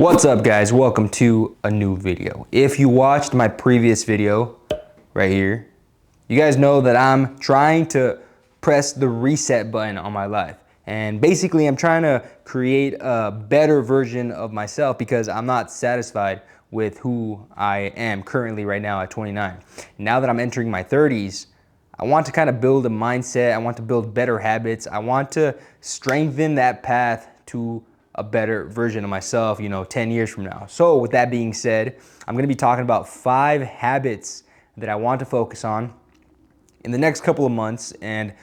What's up guys, welcome to a new video. If you watched my previous video right here, you guys know that I'm trying to press the reset button on my life. And basically I'm trying to create a better version of myself because I'm not satisfied with who I am currently right now at 29. Now that I'm entering my 30s, I want to kind of build a mindset, I want to build better habits, I want to strengthen that path to a better version of myself, 10 years from now. So with that being said, I'm gonna be talking about 5 habits that I want to focus on in the next couple of months and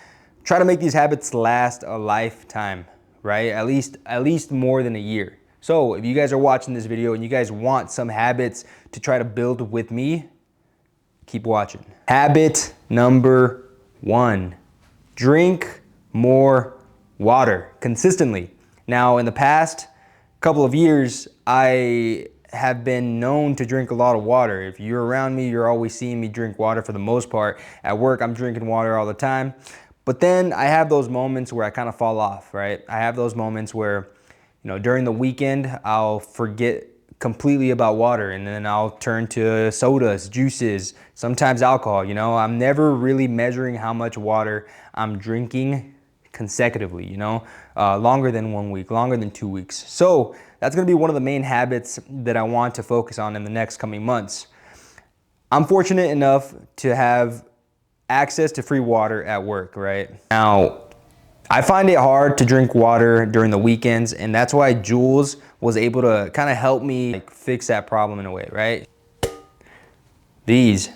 try to make these habits last a lifetime, right? At least more than a year. So if you guys are watching this video and you guys want some habits to try to build with me, keep watching. Habit number 1, drink more water consistently. Now, in the past couple of years, I have been known to drink a lot of water. If you're around me, you're always seeing me drink water for the most part. At work, I'm drinking water all the time. But then I have those moments where I kind of fall off, right? I have those moments where, during the weekend, I'll forget completely about water and then I'll turn to sodas, juices, sometimes alcohol. I'm never really measuring how much water I'm drinking consecutively, longer than 1 week, longer than 2 weeks. So that's gonna be one of the main habits that I want to focus on in the next coming months. I'm fortunate enough to have access to free water at work, right? Now, I find it hard to drink water during the weekends, and that's why Jules was able to kind of help me fix that problem in a way, right? These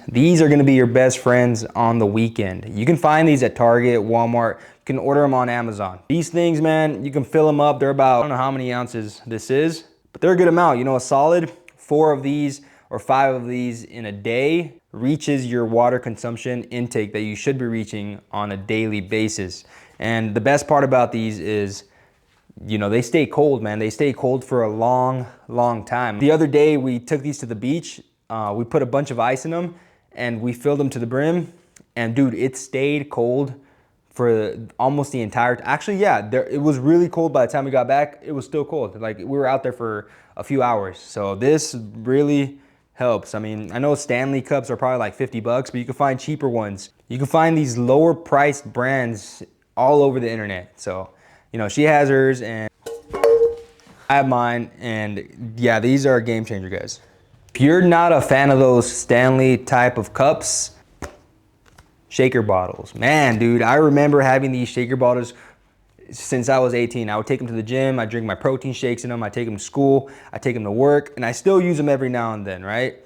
are gonna be your best friends on the weekend. You can find these at Target, Walmart, you can order them on Amazon. These things, man, you can fill them up. They're about, I don't know how many ounces this is, but they're a good amount. A solid 4 of these or 5 of these in a day reaches your water consumption intake that you should be reaching on a daily basis. And the best part about these is, they stay cold, man. They stay cold for a long, long time. The other day we took these to the beach. We put a bunch of ice in them and we filled them to the brim, and dude, it stayed cold for almost the entire time. Actually, yeah, it was really cold by the time we got back. It was still cold. Like, we were out there for a few hours. So this really helps. I mean, I know Stanley cups are probably like 50 bucks, but you can find cheaper ones. You can find these lower priced brands all over the internet. So, she has hers and I have mine, and yeah, these are a game changer, guys. If you're not a fan of those Stanley type of cups, shaker bottles. Man, dude, I remember having these shaker bottles since I was 18. I would take them to the gym, I drink my protein shakes in them, I take them to school, I take them to work, and I still use them every now and then, right?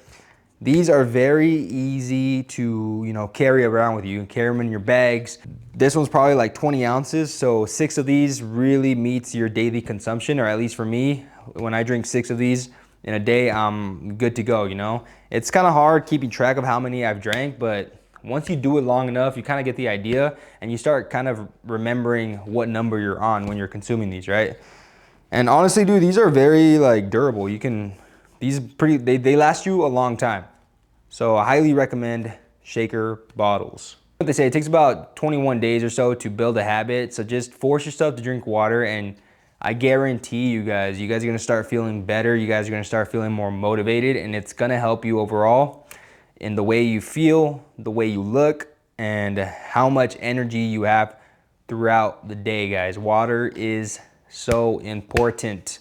These are very easy to, carry around with you. You can carry them in your bags. This one's probably like 20 ounces, so 6 of these really meets your daily consumption, or at least for me, when I drink 6 of these in a day, I'm good to go, It's kind of hard keeping track of how many I've drank, but once you do it long enough, you kind of get the idea and you start kind of remembering what number you're on when you're consuming these, right? And honestly, dude, these are very durable. They last you a long time. So I highly recommend shaker bottles. What they say, it takes about 21 days or so to build a habit. So just force yourself to drink water, and I guarantee you guys are gonna start feeling better. You guys are gonna start feeling more motivated, and it's gonna help you overall in the way you feel, the way you look, and how much energy you have throughout the day, guys. Water is so important.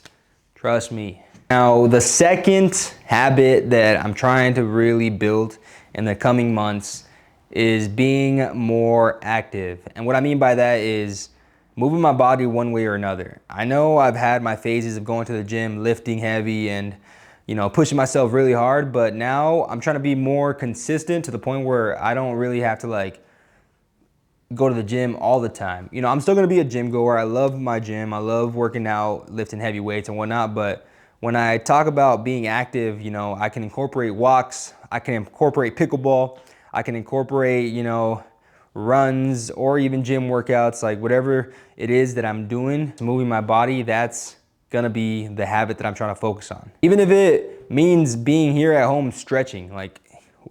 Trust me. Now, the second habit that I'm trying to really build in the coming months is being more active. And what I mean by that is moving my body one way or another. I know I've had my phases of going to the gym, lifting heavy, and pushing myself really hard, but now I'm trying to be more consistent to the point where I don't really have to go to the gym all the time. I'm still gonna be a gym goer. I love my gym. I love working out, lifting heavy weights and whatnot, but when I talk about being active, I can incorporate walks, I can incorporate pickleball, I can incorporate, runs or even gym workouts, whatever it is that I'm doing, moving my body, that's gonna be the habit that I'm trying to focus on. Even if it means being here at home stretching,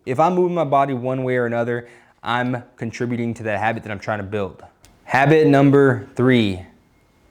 if I'm moving my body one way or another, I'm contributing to that habit that I'm trying to build. Habit number 3,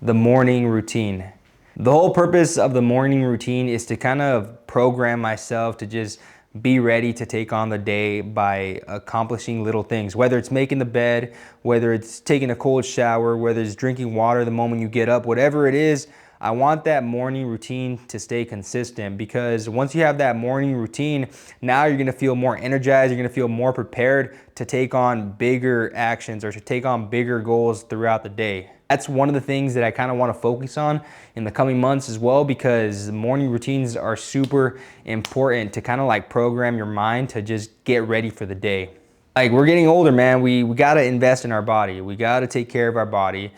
the morning routine. The whole purpose of the morning routine is to kind of program myself to just be ready to take on the day by accomplishing little things, whether it's making the bed, whether it's taking a cold shower, whether it's drinking water the moment you get up, whatever it is. I want that morning routine to stay consistent, because once you have that morning routine, now you're gonna feel more energized, you're gonna feel more prepared to take on bigger actions or to take on bigger goals throughout the day. That's one of the things that I kind of want to focus on in the coming months as well, because morning routines are super important to kind of like program your mind to just get ready for the day. Like, we're getting older, man. We got to invest in our body. We got to take care of our body.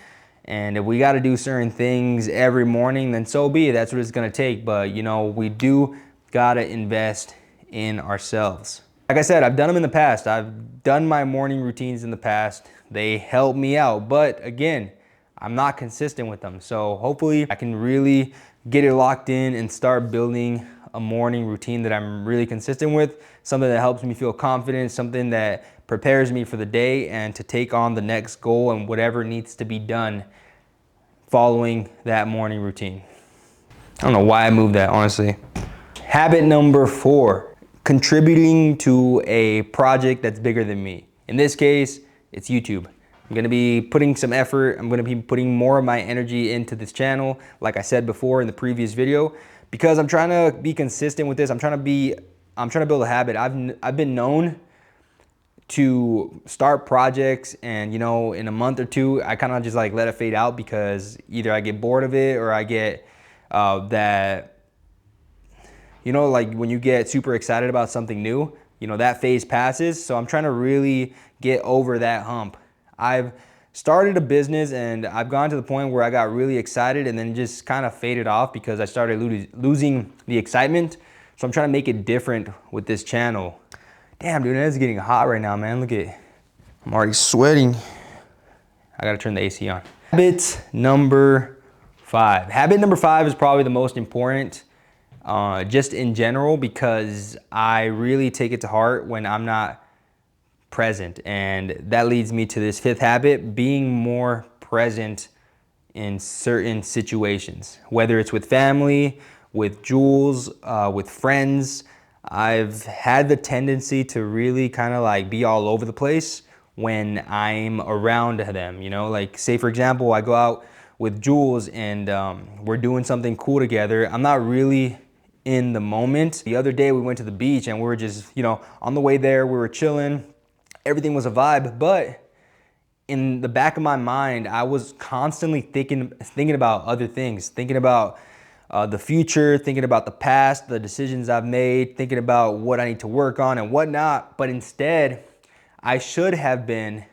And if we got to do certain things every morning, then so be it. That's what it's going to take. But, you know, we do got to invest in ourselves. Like I said, I've done them in the past. I've done my morning routines in the past. They help me out. But again, I'm not consistent with them. So hopefully I can really get it locked in and start building a morning routine that I'm really consistent with, something that helps me feel confident, something that prepares me for the day and to take on the next goal and whatever needs to be done following that morning routine. I don't know why I moved that, honestly. Habit number 4, contributing to a project that's bigger than me. In this case, it's YouTube. I'm gonna be putting some effort. I'm gonna be putting more of my energy into this channel, like I said before in the previous video, because I'm trying to be consistent with this. I'm trying to build a habit. I've been known to start projects and, you know, in a month or two, I kind of just like let it fade out, because either I get bored of it or I get that, you know, like when you get super excited about something new, you know, that phase passes. So I'm trying to really get over that hump. I've started a business and I've gone to the point where I got really excited and then just kind of faded off because I started losing the excitement. So I'm trying to make it different with this channel. Damn, dude, it's getting hot right now, man. Look at, I'm already sweating. I gotta turn the AC on. Habit number 5. Habit number 5 is probably the most important, just in general, because I really take it to heart when I'm not present. And that leads me to this 5th habit, being more present in certain situations, whether it's with family, with Jules, with friends. I've had the tendency to really kind of like be all over the place when I'm around them, you know, like say for example, I go out with Jules and we're doing something cool together. I'm not really in the moment. The other day we went to the beach and we were just, you know, on the way there, we were chilling. Everything was a vibe, but in the back of my mind, I was constantly thinking about other things, thinking about the future, thinking about the past, the decisions I've made, thinking about what I need to work on and whatnot. But instead, I should have been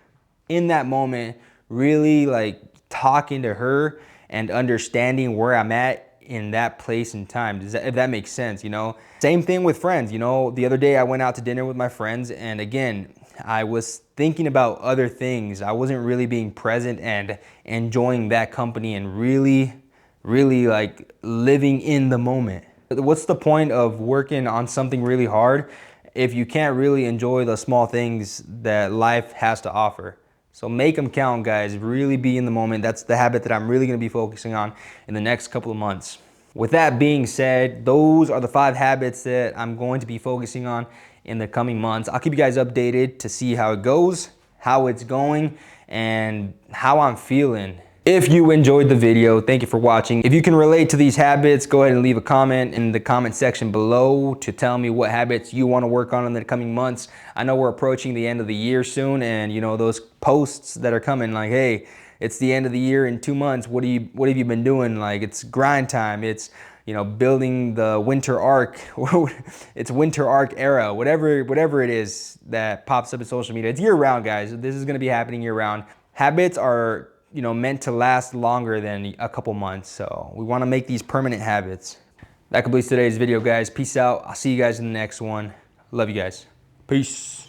in that moment, really like talking to her and understanding where I'm at in that place and time. If that makes sense, you know? Same thing with friends, you know? The other day I went out to dinner with my friends, and again, I was thinking about other things. I wasn't really being present and enjoying that company and really like living in the moment. What's the point of working on something really hard if you can't really enjoy the small things that life has to offer? So make them count, guys. Really be in the moment. That's the habit that I'm really gonna be focusing on in the next couple of months. With that being said, those are the 5 habits that I'm going to be focusing on in the coming months. I'll keep you guys updated to see how it goes, how it's going, and how I'm feeling. If you enjoyed the video, thank you for watching. If you can relate to these habits, go ahead and leave a comment in the comment section below to tell me what habits you want to work on in the coming months. I know we're approaching the end of the year soon, and you know those posts that are coming like, hey, it's the end of the year in 2 months. What have you been doing? Like, it's grind time. It's, you know, building the winter arc. It's winter arc era. Whatever it is that pops up in social media. It's year round, guys. This is gonna be happening year round. Habits are, you know, meant to last longer than a couple months. So we want to make these permanent habits. That completes today's video, guys. Peace out. I'll see you guys in the next one. Love you guys. Peace.